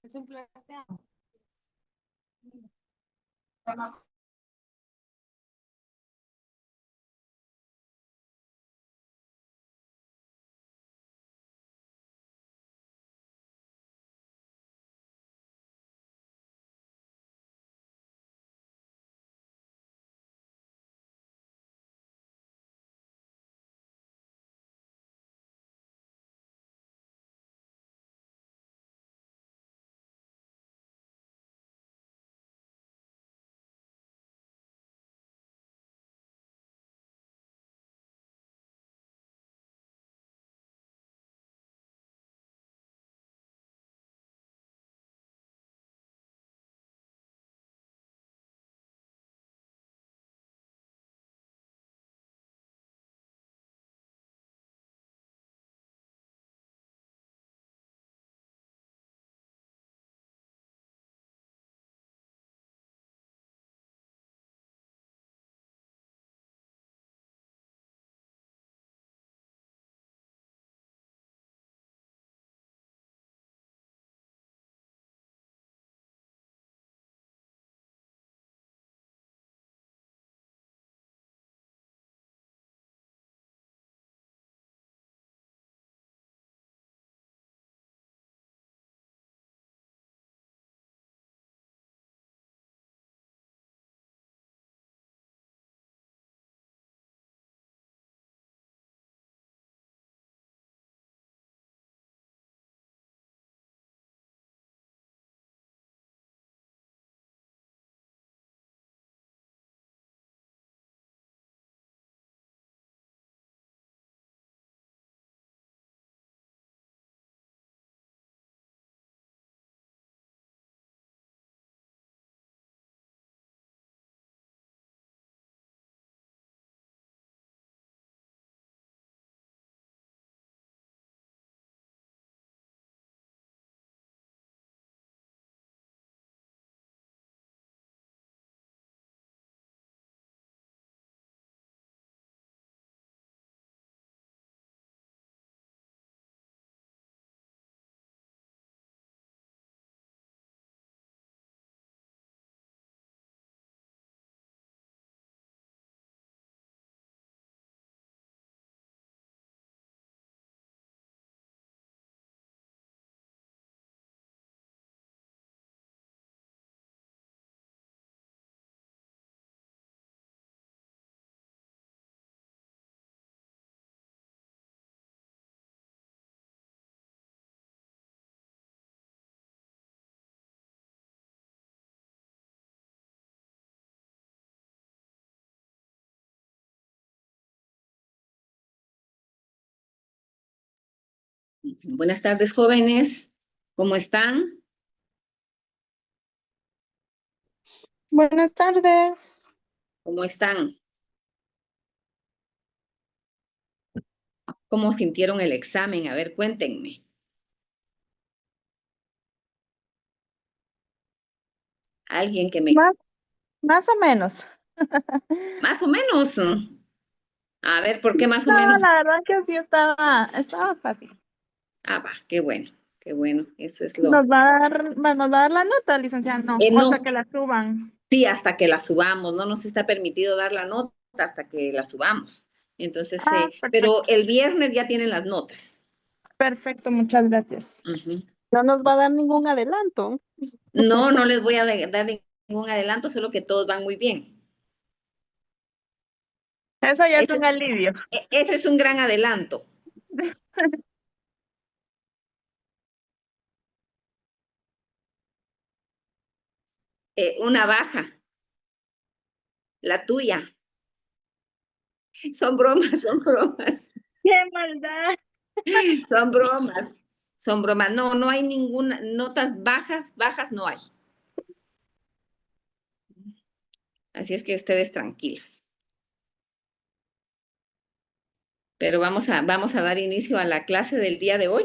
Es un plateado. Buenas tardes, jóvenes. ¿Cómo están? Buenas tardes. ¿Cómo están? ¿Cómo sintieron el examen? A ver, cuéntenme. Alguien que me... Más o menos. Más o menos. A ver, ¿por qué más o No, menos? la verdad que sí estaba fácil. Ah, va, qué bueno, qué bueno. Eso es Nos lo... va a dar la nota, licenciada, no, o No, hasta que la suban. sí, hasta que la subamos. No nos está permitido dar la nota hasta que la subamos. Entonces, Ah, pero perfecto. el viernes ya tienen las notas. Perfecto, muchas gracias. Ujú. No nos va a dar ningún adelanto. No, no les voy a dar ningún adelanto, solo que todos van muy bien. Eso ya es Ese un es, alivio. ese es un gran adelanto. Una baja, la tuya. Son bromas, son bromas, ¡Qué maldad! son bromas, son bromas. No, no hay ninguna, notas bajas, bajas no hay. Así es que ustedes tranquilos. Pero vamos a dar inicio a la clase del día de hoy,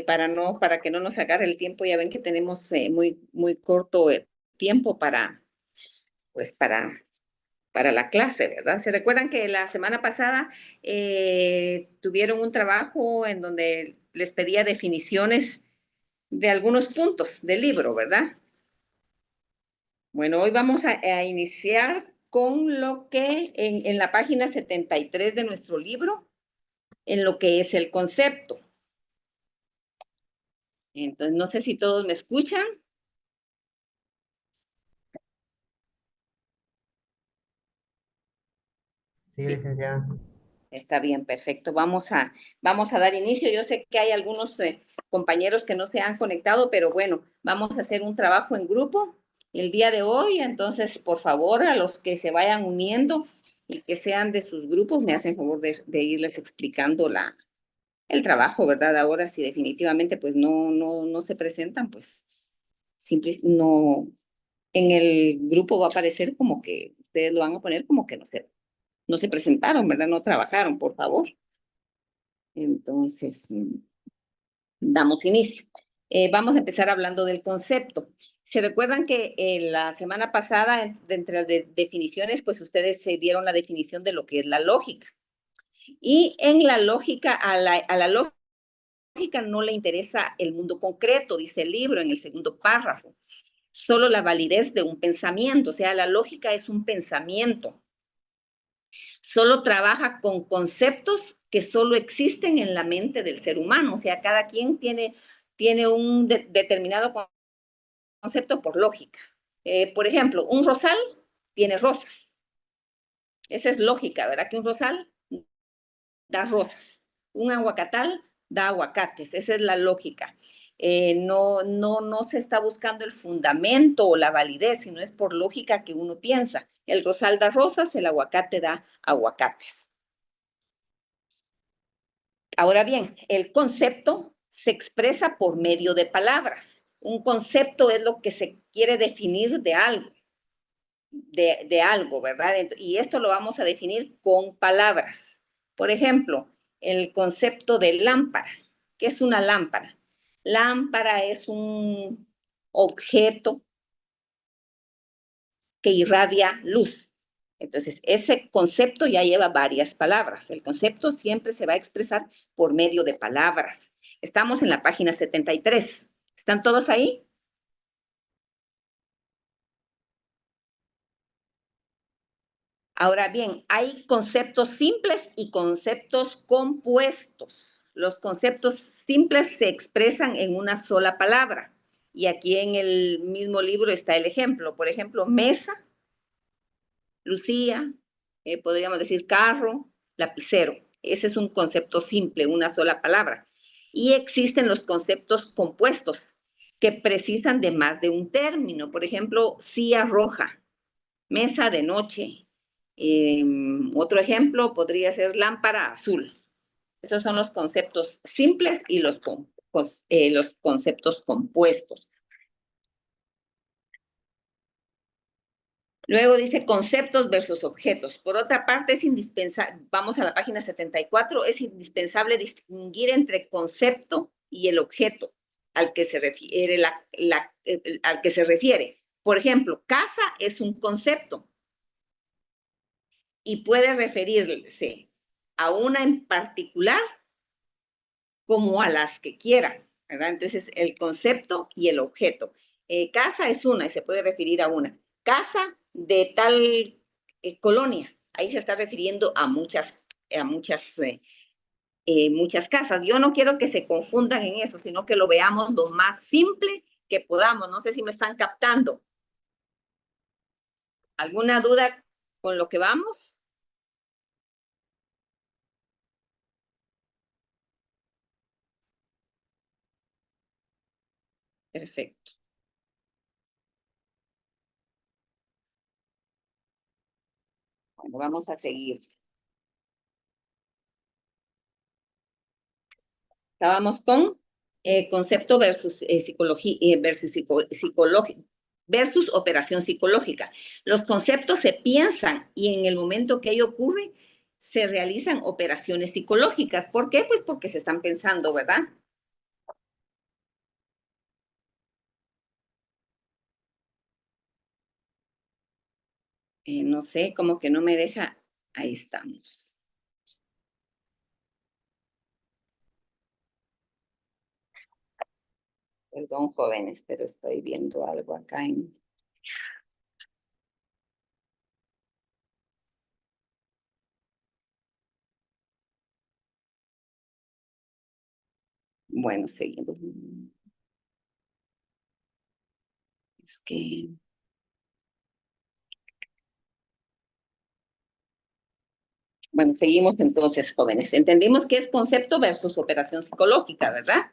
para que no nos agarre el tiempo. Ya ven que tenemos muy corto tiempo pues para la clase, ¿verdad? ¿Se recuerdan que la semana pasada tuvieron un trabajo en donde les pedía definiciones de algunos puntos del libro, ¿verdad? Bueno, hoy vamos a iniciar con lo que en la página 73 de nuestro libro, en lo que es el concepto. Entonces, no sé si todos me escuchan. Sí, licenciada. Está bien, perfecto. Vamos a dar inicio. Yo sé que hay algunos compañeros que no se han conectado, pero bueno, vamos a hacer un trabajo en grupo el día de hoy. Entonces, por favor, a los que se vayan uniendo y que sean de sus grupos, me hacen favor de irles explicando el trabajo, ¿verdad? Ahora, si definitivamente pues no se presentan, pues no, en el grupo va a aparecer como que ustedes lo van a poner como que no se presentaron, ¿verdad? No trabajaron, por favor. Entonces, damos inicio. Vamos a empezar hablando del concepto. ¿Se recuerdan que la semana pasada, entre las definiciones, pues ustedes se dieron la definición de lo que es la lógica? Y en la lógica, a la lógica no le interesa el mundo concreto, dice el libro en el segundo párrafo, solo la validez de un pensamiento, o sea, la lógica es un pensamiento. Solo trabaja con conceptos que solo existen en la mente del ser humano, o sea, cada quien tiene un determinado concepto por lógica. Por ejemplo, un rosal tiene rosas. Esa es lógica, ¿verdad? Que un rosal da rosas. Un aguacatal da aguacates. Esa es la lógica. No se está buscando el fundamento o la validez, sino es por lógica que uno piensa. El rosal da rosas, el aguacate da aguacates. Ahora bien, el concepto se expresa por medio de palabras. Un concepto es lo que se quiere definir de algo, de algo, ¿verdad? Y esto lo vamos a definir con palabras. Por ejemplo, el concepto de lámpara. ¿Qué es una lámpara? Lámpara es un objeto que irradia luz. Entonces, ese concepto ya lleva varias palabras. El concepto siempre se va a expresar por medio de palabras. Estamos en la página 73. ¿Están todos ahí? Ahora bien, hay conceptos simples y conceptos compuestos. Los conceptos simples se expresan en una sola palabra. Y aquí en el mismo libro está el ejemplo. Por ejemplo, mesa, Lucía, podríamos decir carro, lapicero. Ese es un concepto simple, una sola palabra. Y existen los conceptos compuestos que precisan de más de un término. Por ejemplo, silla roja, mesa de noche. Otro ejemplo podría ser lámpara azul. Esos son los conceptos simples y los conceptos compuestos. Luego dice conceptos versus objetos. Por otra parte, es indispensable, vamos a la página 74, es indispensable distinguir entre concepto y el objeto al que se refiere. Al que se refiere. Por ejemplo, casa es un concepto y puede referirse a una en particular como a las que quieran, ¿verdad? Entonces, el concepto y el objeto. Casa es una y se puede referir a una. Casa de tal colonia, ahí se está refiriendo a muchas casas. Yo no quiero que se confundan en eso, sino que lo veamos lo más simple que podamos. No sé si me están captando. ¿Alguna duda con lo que vamos? Perfecto. Bueno, vamos a seguir. Estábamos con concepto versus psicología versus operación psicológica. Los conceptos se piensan y en el momento que ello ocurre se realizan operaciones psicológicas. ¿Por qué? Pues porque se están pensando, ¿verdad? No sé, como que no me deja. Ahí estamos. Perdón, jóvenes, pero estoy viendo algo acá en... Bueno, seguimos. Es que... Bueno, seguimos entonces, jóvenes. Entendimos qué es concepto versus operación psicológica, ¿verdad?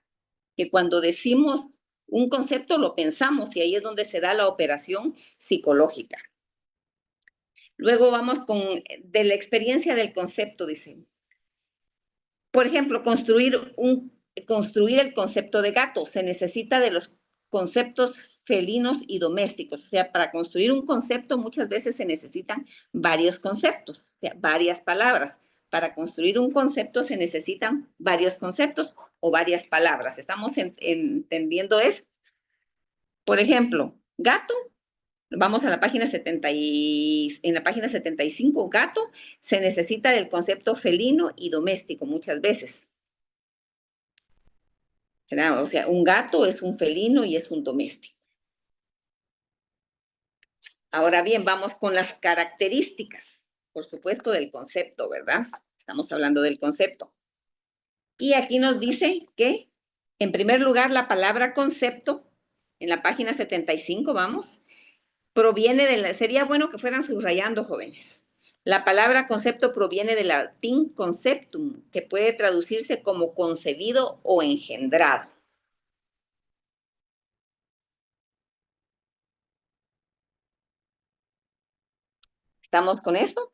Que cuando decimos un concepto lo pensamos y ahí es donde se da la operación psicológica. Luego vamos con de la experiencia del concepto, dice. Por ejemplo, construir el concepto de gato. Se necesita de los conceptos felinos y domésticos. O sea, para construir un concepto muchas veces se necesitan varios conceptos, o sea, varias palabras. Para construir un concepto se necesitan varios conceptos o varias palabras. ¿Estamos entendiendo eso? Por ejemplo, gato. Vamos a la página 70 en la página 75, gato, se necesita del concepto felino y doméstico muchas veces. ¿Verdad? O sea, un gato es un felino y es un doméstico. Ahora bien, vamos con las características, por supuesto, del concepto, ¿verdad? Estamos hablando del concepto. Y aquí nos dice que, en primer lugar, la palabra concepto, en la página 75, vamos, proviene sería bueno que fueran subrayando, jóvenes. La palabra concepto proviene del latín conceptum, que puede traducirse como concebido o engendrado. ¿Estamos con eso?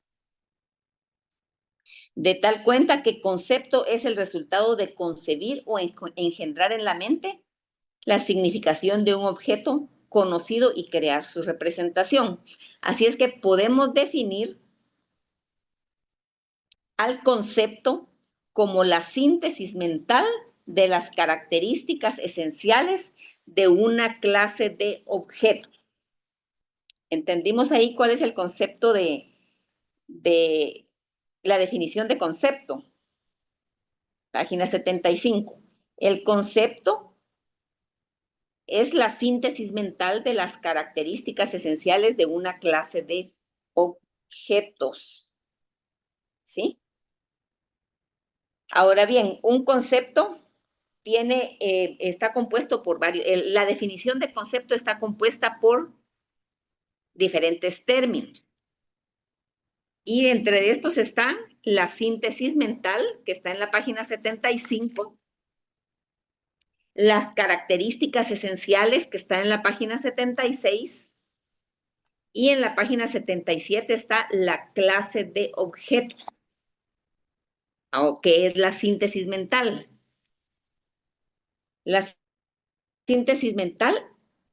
De tal cuenta que concepto es el resultado de concebir o engendrar en la mente la significación de un objeto conocido y crear su representación. Así es que podemos definir al concepto como la síntesis mental de las características esenciales de una clase de objetos. ¿Entendimos ahí cuál es el concepto de la definición de concepto? Página 75. El concepto es la síntesis mental de las características esenciales de una clase de objetos. ¿Sí? Ahora bien, un concepto está compuesto por varios, la definición de concepto está compuesta por diferentes términos. Y entre estos están la síntesis mental, que está en la página 75, las características esenciales, que está en la página 76, y en la página 77 está la clase de objetos, que es la síntesis mental. La síntesis mental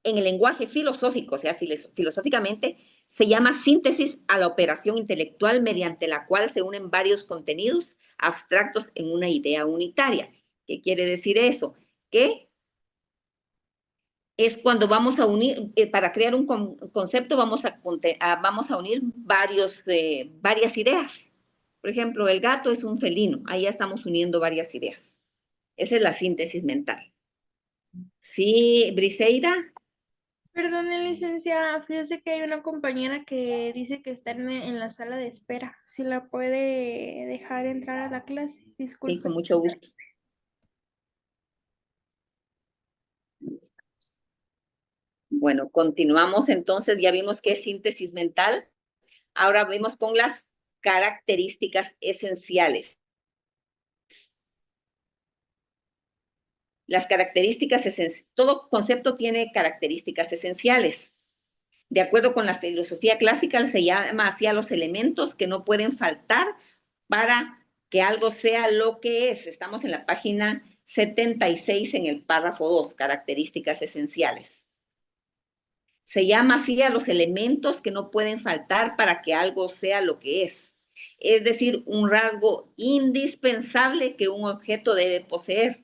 en el lenguaje filosófico, o sea, filosóficamente, se llama síntesis a la operación intelectual mediante la cual se unen varios contenidos abstractos en una idea unitaria. ¿Qué quiere decir eso? Que es cuando vamos a unir, para crear un concepto vamos a unir varias ideas. Por ejemplo, el gato es un felino, ahí ya estamos uniendo varias ideas. Esa es la síntesis mental. ¿Sí, Briseida? Perdone, licencia, fíjese que hay una compañera que dice que está en la sala de espera. Si la puede dejar entrar a la clase, Sí, con disculpe. mucho gusto. Bueno, continuamos entonces, ya vimos qué es síntesis mental. Ahora vemos con las características esenciales. Las características esenciales, todo concepto tiene características esenciales. De acuerdo con la filosofía clásica, se llama así a los elementos que no pueden faltar para que algo sea lo que es. Estamos en la página 76 en el párrafo 2, características esenciales. Se llama así a los elementos que no pueden faltar para que algo sea lo que es. Es decir, un rasgo indispensable que un objeto debe poseer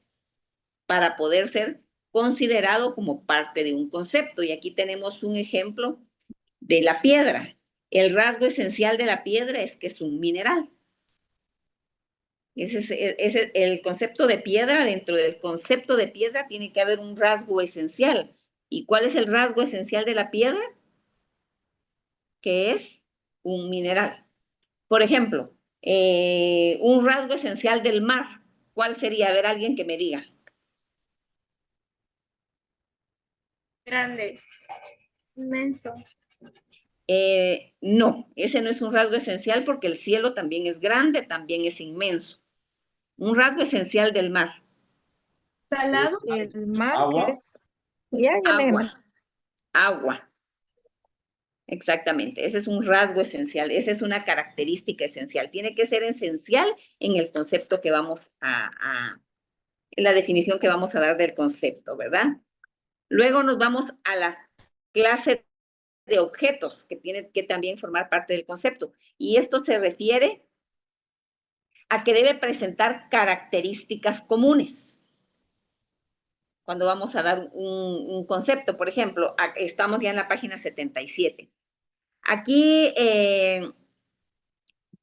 para poder ser considerado como parte de un concepto. Y aquí tenemos un ejemplo de la piedra. El rasgo esencial de la piedra es que es un mineral. Ese es el concepto de piedra. Dentro del concepto de piedra tiene que haber un rasgo esencial. ¿Y cuál es el rasgo esencial de la piedra? Que es un mineral. Por ejemplo, un rasgo esencial del mar. ¿Cuál sería? A ver, alguien que me diga. Grande, inmenso. No, ese no es un rasgo esencial porque el cielo también es grande, también es inmenso. Un rasgo esencial del mar. Salado. El mar Agua. es. Ya me gané. Agua. Agua. Exactamente, ese es un rasgo esencial, esa es una característica esencial. Tiene que ser esencial en el concepto que vamos en la definición que vamos a dar del concepto, ¿verdad? Luego nos vamos a las clases de objetos que tienen que también formar parte del concepto. Y esto se refiere a que debe presentar características comunes. Cuando vamos a dar un concepto, por ejemplo, estamos ya en la página 77. Aquí,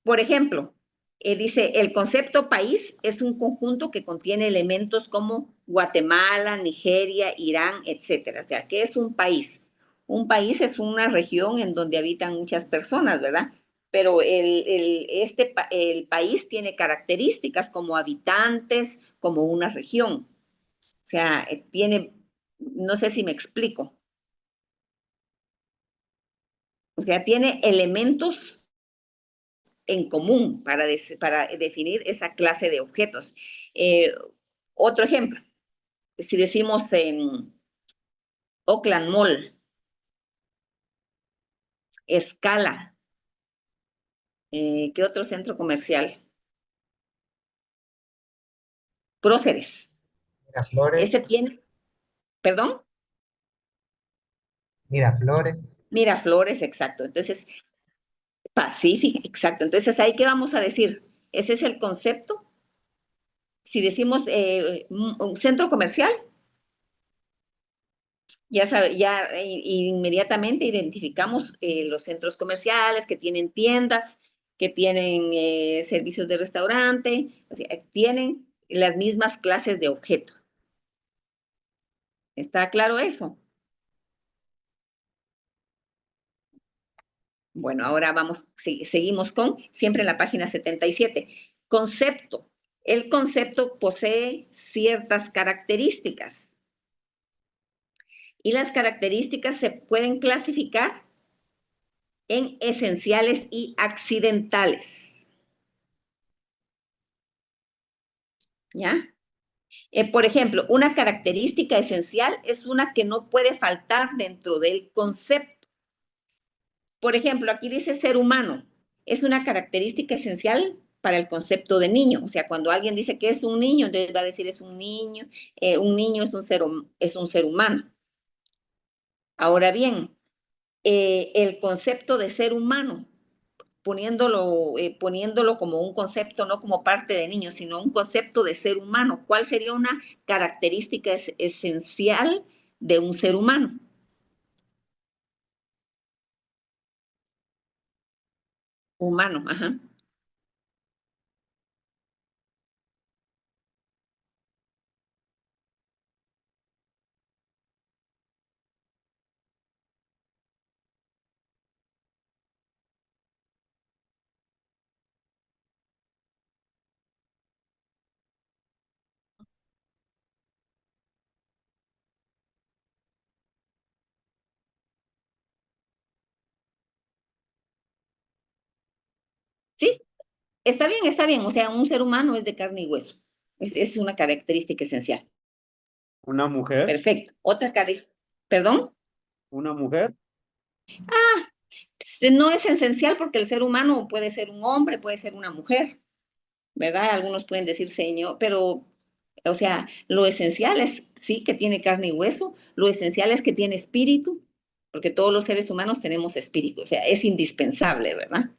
por ejemplo, dice, el concepto país es un conjunto que contiene elementos como Guatemala, Nigeria, Irán, etcétera. O sea, ¿qué es un país? Un país es una región en donde habitan muchas personas, ¿verdad? Pero el país tiene características como habitantes, como una región. O sea, tiene, no sé si me explico. O sea, tiene elementos en común para definir esa clase de objetos. Otro ejemplo, si decimos Oakland Mall, Scala, ¿qué otro centro comercial? Próceres. Miraflores. Ese tiene, perdón, Miraflores. Miraflores, exacto. Entonces, Pacific, exacto. Entonces, ¿ahí qué vamos a decir? Ese es el concepto. Si decimos un centro comercial, ya inmediatamente identificamos los centros comerciales que tienen tiendas, que tienen servicios de restaurante, o sea, tienen las mismas clases de objetos. ¿Está claro eso? Bueno, ahora seguimos con, siempre en la página 77. Concepto. El concepto posee ciertas características y las características se pueden clasificar en esenciales y accidentales. ¿Ya? Por ejemplo, una característica esencial es una que no puede faltar dentro del concepto. Por ejemplo, aquí dice ser humano. Es una característica esencial para el concepto de niño. O sea, cuando alguien dice que es un niño, entonces va a decir es un niño es un ser humano. Ahora bien, el concepto de ser humano poniéndolo como un concepto, no como parte de niños, sino un concepto de ser humano. ¿Cuál sería una característica esencial de un ser humano? Humano, ajá. Sí, está bien. O sea, un ser humano es de carne y hueso. Es una característica esencial. Una mujer. Perfecto. Otra característica, perdón. Una mujer. No es esencial porque el ser humano puede ser un hombre, puede ser una mujer, ¿verdad? Algunos pueden decir señor, pero, o sea, lo esencial es, sí, que tiene carne y hueso, lo esencial es que tiene espíritu, porque todos los seres humanos tenemos espíritu, o sea, es indispensable, ¿verdad?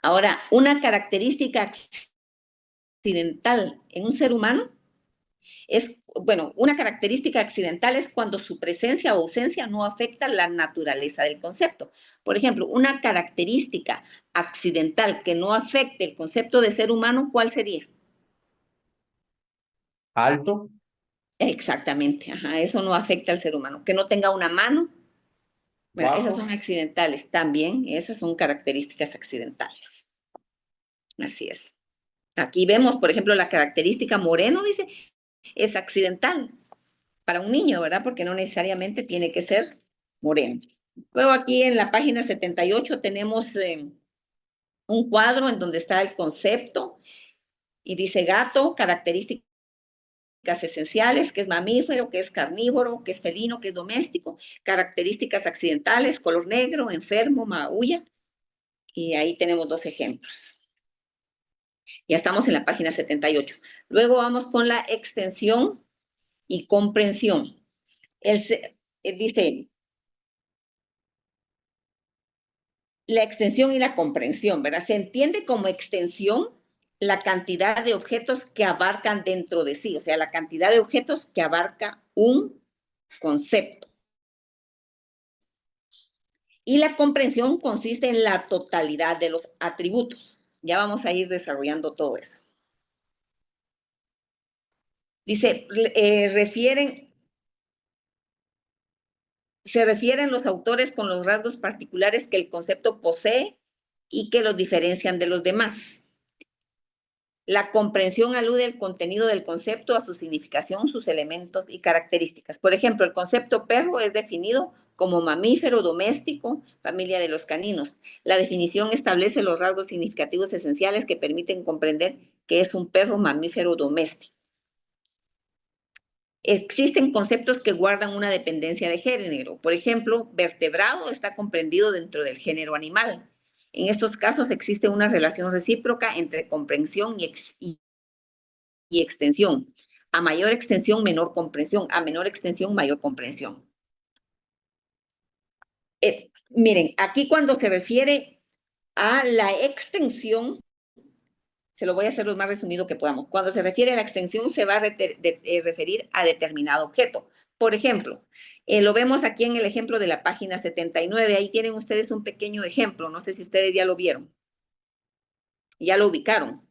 Ahora, una característica accidental en un ser humano es, bueno, una característica accidental es cuando su presencia o ausencia no afecta la naturaleza del concepto. Por ejemplo, una característica accidental, que no afecte el concepto de ser humano, ¿cuál sería? Alto. Exactamente, ajá, eso no afecta al ser humano. Que no tenga una mano, bueno, esas Bajo. son accidentales también, esas son características accidentales. Así es. Aquí vemos, por ejemplo, la característica moreno, dice, es accidental para un niño, ¿verdad? Porque no necesariamente tiene que ser moreno. Luego aquí en la página 78 tenemos un cuadro en donde está el concepto y dice gato, características esenciales, que es mamífero, que es carnívoro, que es felino, que es doméstico, características accidentales, color negro, enfermo, maulla, y ahí tenemos dos ejemplos. Ya estamos en la página 78. Luego vamos con la extensión y comprensión. Dice, la extensión y la comprensión, ¿verdad? Se entiende como extensión la cantidad de objetos que abarcan dentro de sí, o sea, la cantidad de objetos que abarca un concepto. Y la comprensión consiste en la totalidad de los atributos. Ya vamos a ir desarrollando todo eso. Dice, se refieren los autores con los rasgos particulares que el concepto posee y que los diferencian de los demás. La comprensión alude al contenido del concepto, a su significación, sus elementos y características. Por ejemplo, el concepto perro es definido como mamífero doméstico, familia de los caninos. La definición establece los rasgos significativos esenciales que permiten comprender que es un perro mamífero doméstico. Existen conceptos que guardan una dependencia de género. Por ejemplo, vertebrado está comprendido dentro del género animal. En estos casos existe una relación recíproca entre comprensión y extensión. A mayor extensión, menor comprensión. A menor extensión, mayor comprensión. Miren, aquí cuando se refiere a la extensión, se lo voy a hacer lo más resumido que podamos. Cuando se refiere a la extensión, se va a referir a determinado objeto. Por ejemplo, lo vemos aquí en el ejemplo de la página 79. Ahí tienen ustedes un pequeño ejemplo. No sé si ustedes ya lo vieron. Ya lo ubicaron.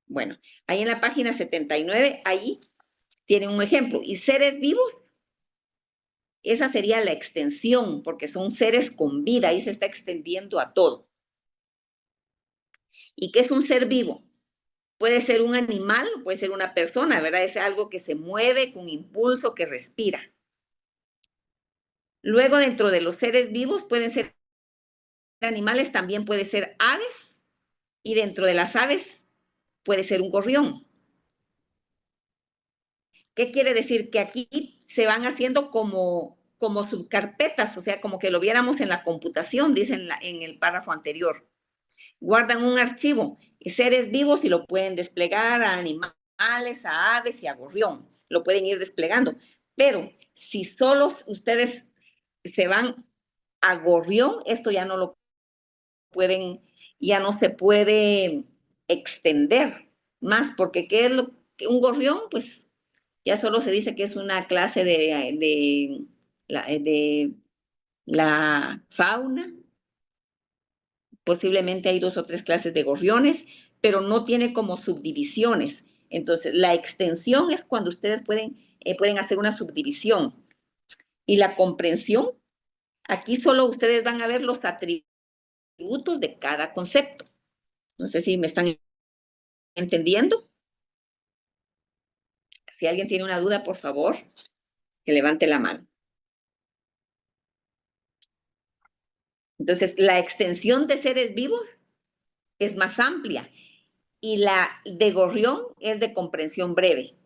Bueno, ahí en la página 79, ahí tienen un ejemplo. Y seres vivos, esa sería la extensión, porque son seres con vida. Ahí se está extendiendo a todo. ¿Y qué es un ser vivo? Puede ser un animal, puede ser una persona, ¿verdad? Es algo que se mueve con impulso, que respira. Luego, dentro de los seres vivos, pueden ser animales, también puede ser aves, y dentro de las aves puede ser un gorrión. ¿Qué quiere decir? Que aquí se van haciendo como subcarpetas, o sea, como que lo viéramos en la computación, dice en el párrafo anterior. Guardan un archivo y seres vivos y lo pueden desplegar a animales, a aves y a gorrión. Lo pueden ir desplegando. Pero si solo ustedes se van a gorrión, esto ya no lo pueden, ya no se puede extender más, porque ¿qué es lo que un gorrión? Pues ya solo se dice que es una clase de la fauna. Posiblemente hay 2 o 3 clases de gorriones, pero no tiene como subdivisiones. Entonces, la extensión es cuando ustedes pueden hacer una subdivisión. Y la comprensión, aquí solo ustedes van a ver los atributos de cada concepto. No sé si me están entendiendo. Si alguien tiene una duda, por favor, que levante la mano. Entonces, la extensión de seres vivos es más amplia y la de gorrión es de comprensión breve.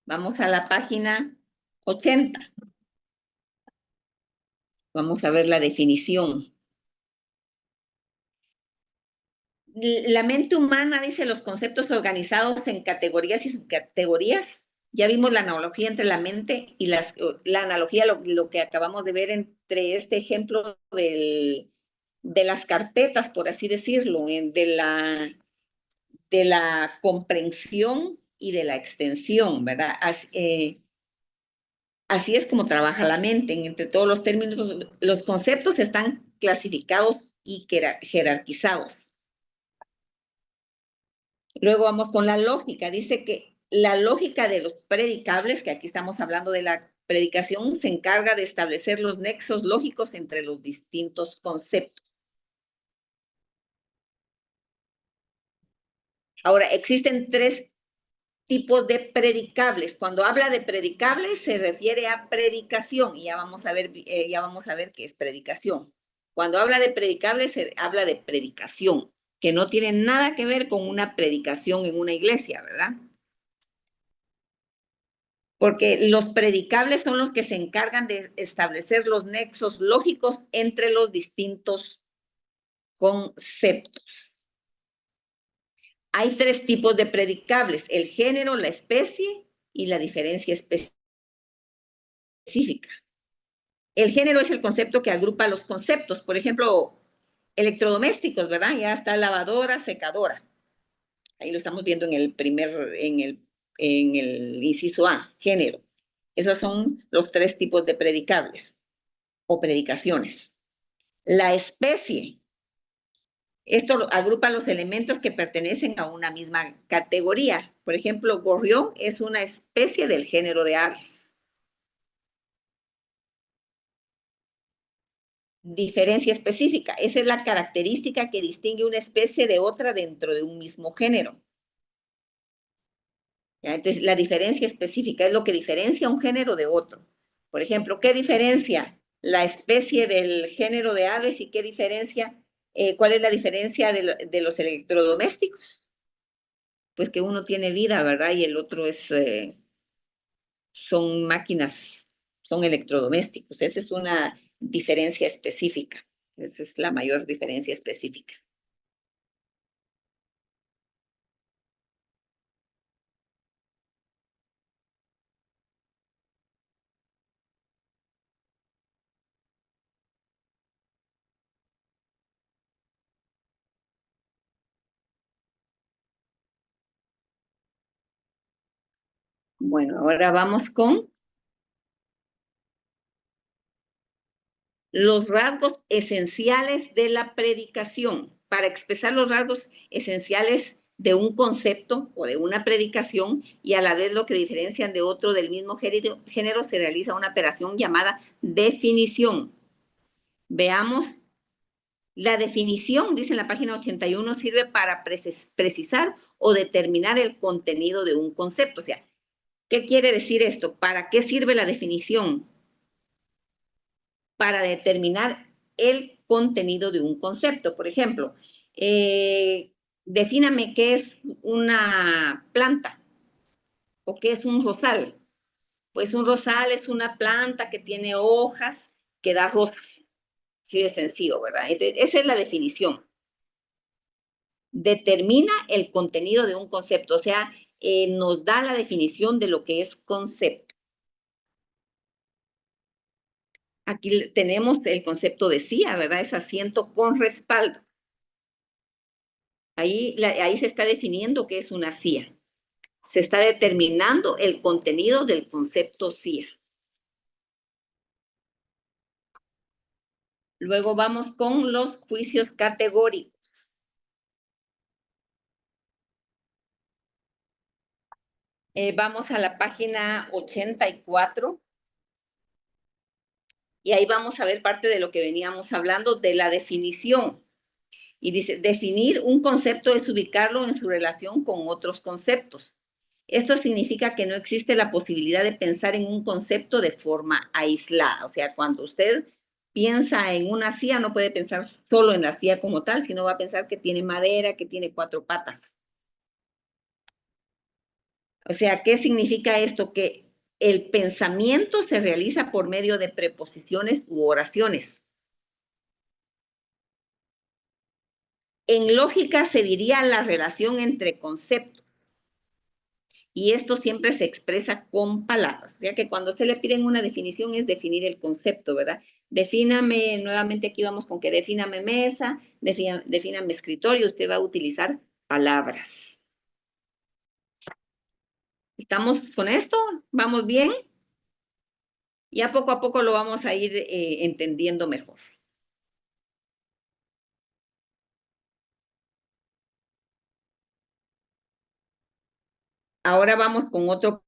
Vamos a la página 80. Vamos a ver la definición. La mente humana, dice, los conceptos organizados en categorías y subcategorías. Ya vimos la analogía entre la mente y la analogía, lo que acabamos de ver entre este ejemplo de las carpetas, por así decirlo, de la comprensión y de la extensión, ¿verdad? Así es como trabaja la mente. Entre todos los términos, los conceptos están clasificados y jerarquizados. Luego vamos con la lógica. Dice que la lógica de los predicables, que aquí estamos hablando de la predicación, se encarga de establecer los nexos lógicos entre los distintos conceptos. Ahora, existen tres tipos de predicables. Cuando habla de predicables se refiere a predicación y ya vamos a ver qué es predicación. Cuando habla de predicables se habla de predicación, que no tiene nada que ver con una predicación en una iglesia, ¿verdad? Porque los predicables son los que se encargan de establecer los nexos lógicos entre los distintos conceptos. Hay tres tipos de predicables: el género, la especie y la diferencia específica. El género es el concepto que agrupa los conceptos. Por ejemplo, electrodomésticos, ¿verdad? Ya está lavadora, secadora. Ahí lo estamos viendo en el inciso A, género. Esos son los tres tipos de predicables o predicaciones. La especie. Esto agrupa los elementos que pertenecen a una misma categoría. Por ejemplo, gorrión es una especie del género de aves. Diferencia específica. Esa es la característica que distingue una especie de otra dentro de un mismo género. ¿Ya? Entonces, la diferencia específica es lo que diferencia un género de otro. Por ejemplo, ¿qué diferencia la especie del género de aves y qué diferencia, cuál es la diferencia de los electrodomésticos? Pues que uno tiene vida, ¿verdad? Y el otro son máquinas, son electrodomésticos. Esa es una diferencia específica. Esa es la mayor diferencia específica. Bueno, ahora vamos con los rasgos esenciales de la predicación. Para expresar los rasgos esenciales de un concepto o de una predicación y a la vez lo que diferencian de otro del mismo género, se realiza una operación llamada definición. Veamos. La definición, dice en la página 81, sirve para precisar o determinar el contenido de un concepto. O sea, ¿qué quiere decir esto? ¿Para qué sirve la definición? Para determinar el contenido de un concepto. Por ejemplo, defíname qué es una planta o qué es un rosal. Pues un rosal es una planta que tiene hojas que da rosas. Así de sencillo, ¿verdad? Entonces, esa es la definición. Determina el contenido de un concepto, o sea, nos da la definición de lo que es concepto. Aquí tenemos el concepto de silla, ¿verdad? Es asiento con respaldo. Ahí se está definiendo qué es una silla. Se está determinando el contenido del concepto silla. Luego vamos con los juicios categóricos. Vamos a la página 84. Y ahí vamos a ver parte de lo que veníamos hablando de la definición. Y dice, definir un concepto es ubicarlo en su relación con otros conceptos. Esto significa que no existe la posibilidad de pensar en un concepto de forma aislada. O sea, cuando usted piensa en una silla, no puede pensar solo en la silla como tal, sino va a pensar que tiene madera, que tiene 4 patas. O sea, ¿qué significa esto? Que el pensamiento se realiza por medio de preposiciones u oraciones. En lógica se diría la relación entre conceptos. Y esto siempre se expresa con palabras. O sea que cuando se le piden una definición es definir el concepto, ¿verdad? Defíname, nuevamente aquí vamos con que defíname mesa, defíname escritorio, usted va a utilizar palabras. ¿Estamos con esto? ¿Vamos bien? Ya poco a poco lo vamos a ir entendiendo mejor. Ahora vamos con otro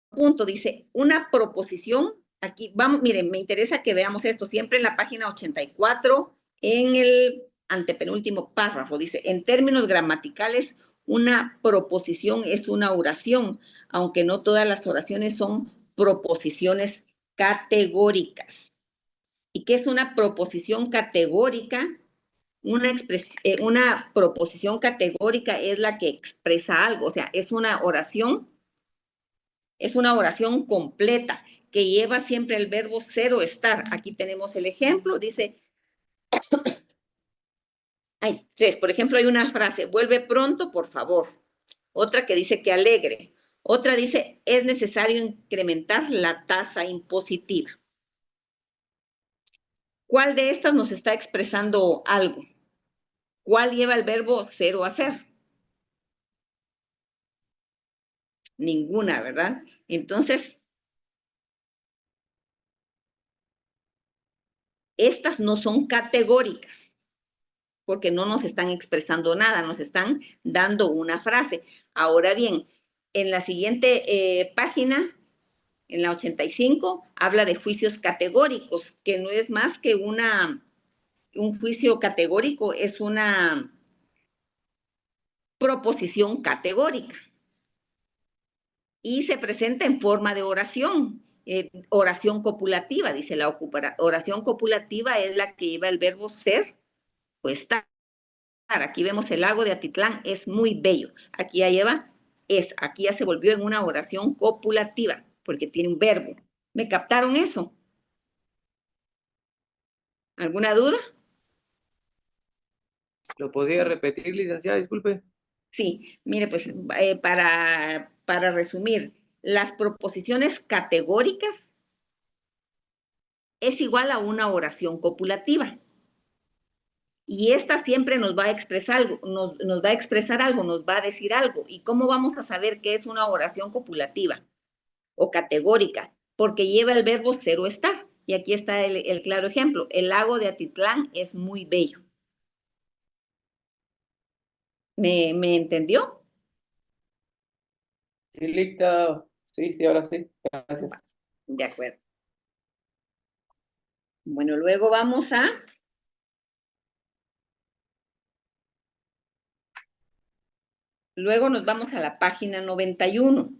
punto. Dice, una proposición. Aquí, vamos, miren, me interesa que veamos esto. Siempre en la página 84, en el antepenúltimo párrafo, dice, en términos gramaticales, una proposición es una oración, aunque no todas las oraciones son proposiciones categóricas. ¿Y qué es una proposición categórica? Una proposición categórica es la que expresa algo, o sea, es una oración completa que lleva siempre el verbo ser o estar. Aquí tenemos el ejemplo, dice, por ejemplo, hay una frase, vuelve pronto, por favor. Otra que dice que alegre. Otra dice, es necesario incrementar la tasa impositiva. ¿Cuál de estas nos está expresando algo? ¿Cuál lleva el verbo ser o hacer? Ninguna, ¿verdad? Entonces, estas no son categóricas, porque no nos están expresando nada, nos están dando una frase. Ahora bien, en la siguiente página, en la 85, habla de juicios categóricos, que no es más que un juicio categórico, es una proposición categórica. Y se presenta en forma de oración, oración copulativa, dice la oración copulativa es la que lleva el verbo ser o estar. Aquí vemos el lago de Atitlán, es muy bello. Aquí ya lleva aquí ya se volvió en una oración copulativa, porque tiene un verbo. ¿Me captaron eso? ¿Alguna duda? ¿Lo podría repetir, licenciada? Disculpe. Sí, mire, pues para resumir, las proposiciones categóricas es igual a una oración copulativa. Y esta siempre nos va a expresar algo, nos va a expresar algo, nos va a decir algo. ¿Y cómo vamos a saber qué es una oración copulativa o categórica? Porque lleva el verbo ser o estar. Y aquí está el claro ejemplo. El lago de Atitlán es muy bello. ¿Me entendió? Sí, Licta. Sí, ahora sí. Gracias. De acuerdo. Bueno, luego vamos a... Luego nos vamos a la página 91.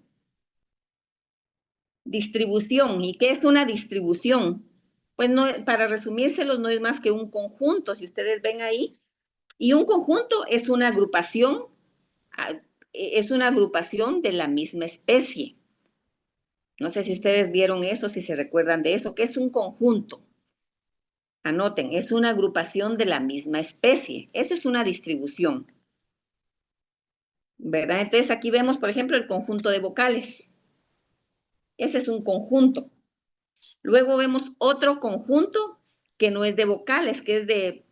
Distribución. ¿Y qué es una distribución? Pues no, para resumírselos, no es más que un conjunto, si ustedes ven ahí. Y un conjunto es una agrupación de la misma especie. No sé si ustedes vieron eso, si se recuerdan de eso. ¿Qué es un conjunto? Anoten, es una agrupación de la misma especie. Eso es una distribución, ¿verdad? Entonces aquí vemos, por ejemplo, el conjunto de vocales. Ese es un conjunto. Luego vemos otro conjunto que no es de vocales, que es de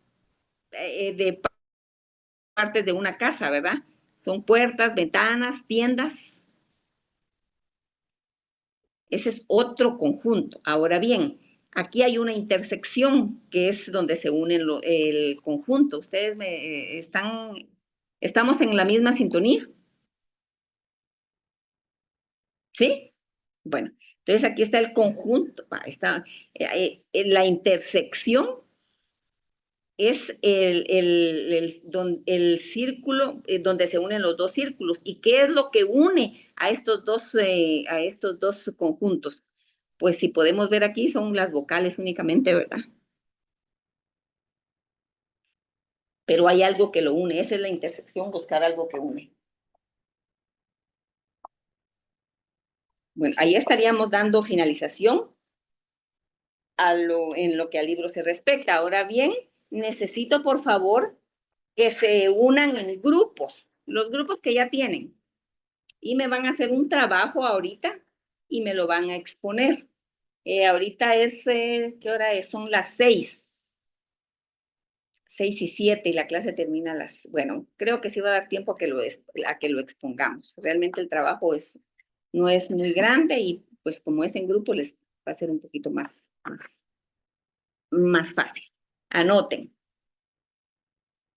partes de una casa, ¿verdad? Son puertas, ventanas, tiendas. Ese es otro conjunto. Ahora bien, aquí hay una intersección que es donde se unen el conjunto. ¿Ustedes estamos en la misma sintonía? ¿Sí? Bueno, entonces aquí está el conjunto. Está la intersección es el círculo donde se unen los dos círculos. ¿Y qué es lo que une a estos dos conjuntos? Pues si podemos ver aquí son las vocales únicamente, ¿verdad? Pero hay algo que lo une, esa es la intersección, buscar algo que une. Bueno, ahí estaríamos dando finalización en lo que al libro se respecta. Ahora bien, necesito por favor que se unan en grupos, los grupos que ya tienen. Y me van a hacer un trabajo ahorita y me lo van a exponer. Ahorita es, ¿qué hora es? Son las 6:07 y la clase termina bueno, creo que sí va a dar tiempo a que lo expongamos. Realmente el trabajo no es muy grande y pues como es en grupo les Va a ser un poquito más fácil. Anoten.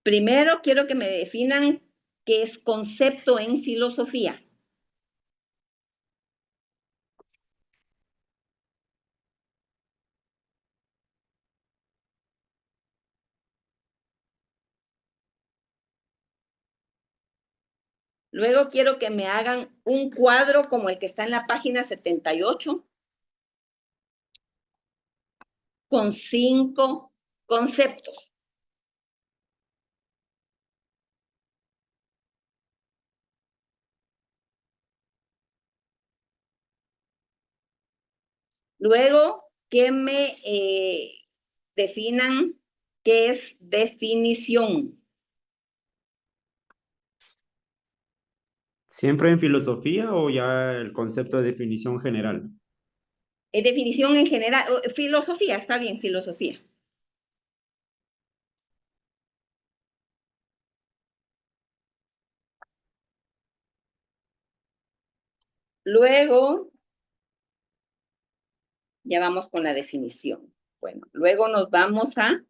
Primero quiero que me definan qué es concepto en filosofía. Luego quiero que me hagan un cuadro como el que está en la página 78 con 5 conceptos. Luego que me definan qué es definición. ¿Siempre en filosofía o ya el concepto de definición general? Definición en general, filosofía, está bien, filosofía. Luego, ya vamos con la definición. Bueno, luego nos vamos a